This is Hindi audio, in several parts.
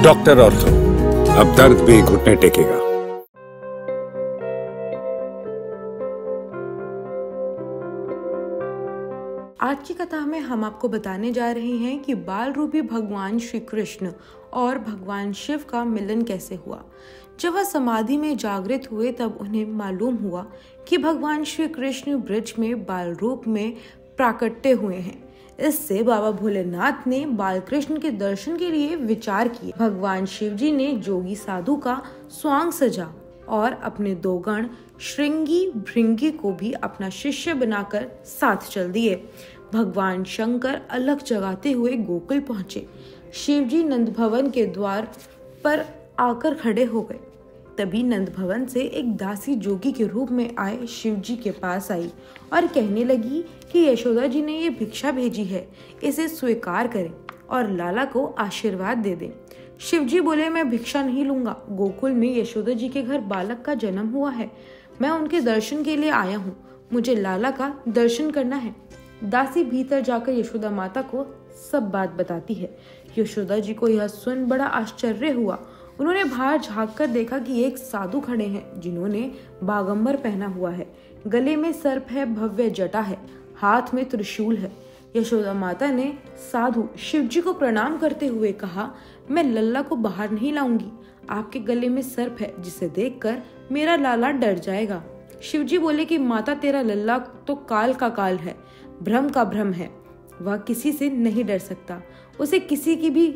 डॉक्टर ऑर्थो, अब दर्द भी घुटने टेकेगा। आज की कथा में हम आपको बताने जा रहे हैं कि बाल रूपी भगवान श्री कृष्ण और भगवान शिव का मिलन कैसे हुआ। जब वह समाधि में जागृत हुए तब उन्हें मालूम हुआ कि भगवान श्री कृष्ण ब्रज में बाल रूप में प्राकट्य हुए हैं। इससे बाबा भोलेनाथ ने बाल कृष्ण के दर्शन के लिए विचार किया। भगवान शिव जी ने जोगी साधु का स्वांग सजा और अपने दो गण श्रृंगी भृंगी को भी अपना शिष्य बनाकर साथ चल दिए। भगवान शंकर अलग जगाते हुए गोकुल पहुंचे। शिव जी नंद भवन के द्वार पर आकर खड़े हो गए। तभी नंद भवन से एक दासी जोगी के रूप में आए शिव जी के पास आई और कहने लगी कि यशोदा जी ने ये भिक्षा भेजी है, इसे स्वीकार करें और लाला को आशीर्वाद दे दें। शिव जी बोले, मैं भिक्षा नहीं लूंगा। गोकुल में यशोदा जी के घर बालक का जन्म हुआ है, मैं उनके दर्शन के लिए आया हूँ, मुझे लाला का दर्शन करना है। दासी भीतर जाकर यशोदा माता को सब बात बताती है। यशोदा जी को यह सुन बड़ा आश्चर्य हुआ। उन्होंने बाहर झांक कर देखा कि एक साधु खड़े हैं जिन्होंने बागंबर पहना हुआ है, गले में सर्प है, भव्य जटा है, हाथ में त्रिशूल है। यशोदा माता ने साधु शिव जी को प्रणाम करते हुए कहा, मैं लल्ला को बाहर नहीं लाऊंगी, आपके गले में सर्प है जिसे देखकर मेरा लाला डर जाएगा। शिव जी बोले कि माता, तेरा लल्ला तो काल का काल है, भ्रम का भ्रम है, वह किसी से नहीं डर सकता, उसे किसी की भी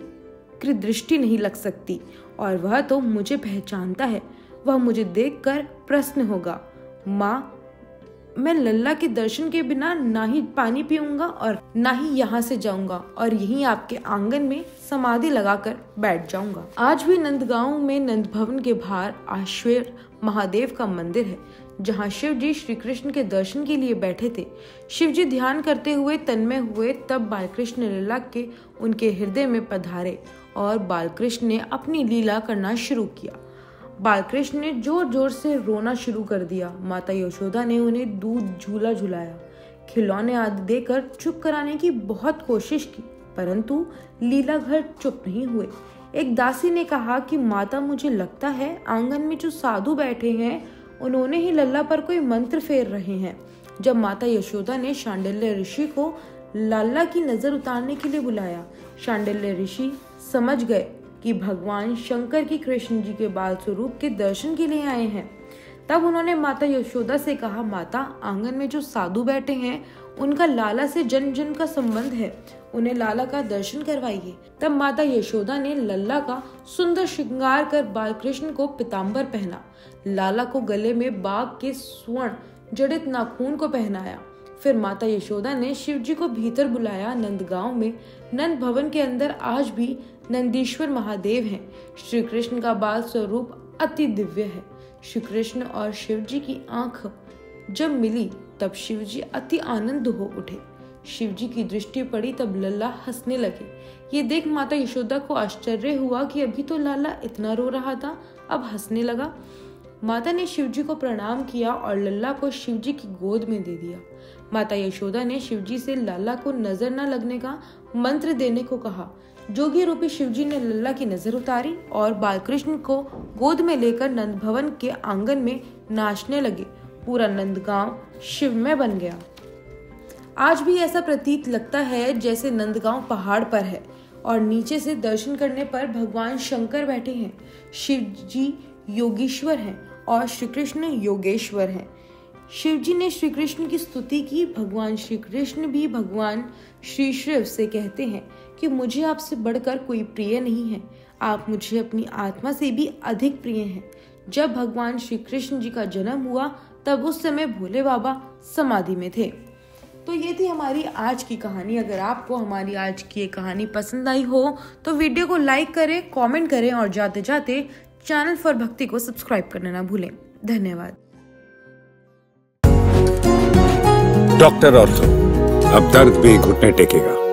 दृष्टि नहीं लग सकती और वह तो मुझे पहचानता है, वह मुझे देखकर प्रसन्न होगा। माँ, मैं लल्ला के दर्शन के बिना ना ही पानी पीऊंगा और ना ही यहाँ से जाऊंगा और यहीं आपके आंगन में समाधि लगाकर बैठ जाऊंगा। आज भी नंदगांव में नंद भवन के बाहर आश्वेर महादेव का मंदिर है, जहाँ शिव जी श्री कृष्ण के दर्शन के लिए बैठे थे। शिव जी ध्यान करते हुए तन्मय हुए, तब बालकृष्ण लीला के उनके हृदय में पधारे और बालकृष्ण ने अपनी लीला करना शुरू किया। बालकृष्ण ने जोर जोर से रोना शुरू कर दिया। माता यशोदा ने उन्हें दूध झूला झुलाया, खिलौने आदि देकर चुप कराने की बहुत कोशिश की, परंतु लीला घर चुप नहीं हुए। एक दासी ने कहा कि माता, मुझे लगता है आंगन में जो साधु बैठे हैं उन्होंने ही लल्ला पर कोई मंत्र फेर रहे हैं। जब माता यशोदा ने शांडिल्य ऋषि को लाला की नजर उतारने के लिए बुलाया, शांडिल्य ऋषि समझ गए कि भगवान शंकर की कृष्ण जी के बाल स्वरूप के दर्शन के लिए आए हैं। तब उन्होंने माता यशोदा से कहा, माता, आंगन में जो साधु बैठे हैं उनका लाला से जन्म जन्म का संबंध है, उन्हें लाला का दर्शन करवाइए। तब माता यशोदा ने लल्ला का सुंदर श्रृंगार कर बालकृष्ण को पीताम्बर पहना, लाला को गले में बाघ के स्वर्ण जड़ित नाखून को पहनाया। फिर माता यशोदा ने शिव जी को भीतर बुलाया। नंदगांव में नंद भवन के अंदर आज भी नंदीश्वर महादेव हैं। श्री कृष्ण का बाल स्वरूप अति दिव्य है। श्री कृष्ण और शिव जी की आंख जब मिली तब शिव जी अति आनंद हो उठे। शिव जी की दृष्टि पड़ी तब लल्ला हंसने लगे। ये देख माता यशोदा को आश्चर्य हुआ कि अभी तो लाला इतना रो रहा था, अब हंसने लगा। माता ने शिव जी को प्रणाम किया और लल्ला को शिव जी की गोद में दे दिया। माता यशोदा ने शिव जी से लाला को नजर न लगने का मंत्र देने को कहा। जोगी रूपी शिव जी ने लल्ला की नजर उतारी और बालकृष्ण को गोद में लेकर नंद भवन के आंगन में नाचने लगे। पूरा नंदगांव शिवमय बन गया। आज भी ऐसा प्रतीत लगता है जैसे नंदगांव पहाड़ पर है और नीचे से दर्शन करने पर भगवान शंकर बैठे हैं। शिव जी योगीश्वर हैं और श्री कृष्ण योगेश्वर हैं। शिव जी ने श्री कृष्ण की स्तुति की। भगवान श्री कृष्ण भी भगवान श्री शिव से कहते हैं कि मुझे आपसे बढ़कर कोई प्रिय नहीं है, आप मुझे अपनी आत्मा से भी अधिक प्रिय हैं। जब भगवान श्री कृष्ण जी का जन्म हुआ तब उस समय भोले बाबा समाधि में थे। तो ये थी हमारी आज की कहानी। अगर आपको हमारी आज की ये कहानी पसंद आई हो तो वीडियो को लाइक करें, कमेंट करें और जाते जाते चैनल फॉर भक्ति को सब्सक्राइब करना ना भूलें। धन्यवाद। डॉक्टर ऑर्थो, अब दर्द भी घुटने टेकेगा।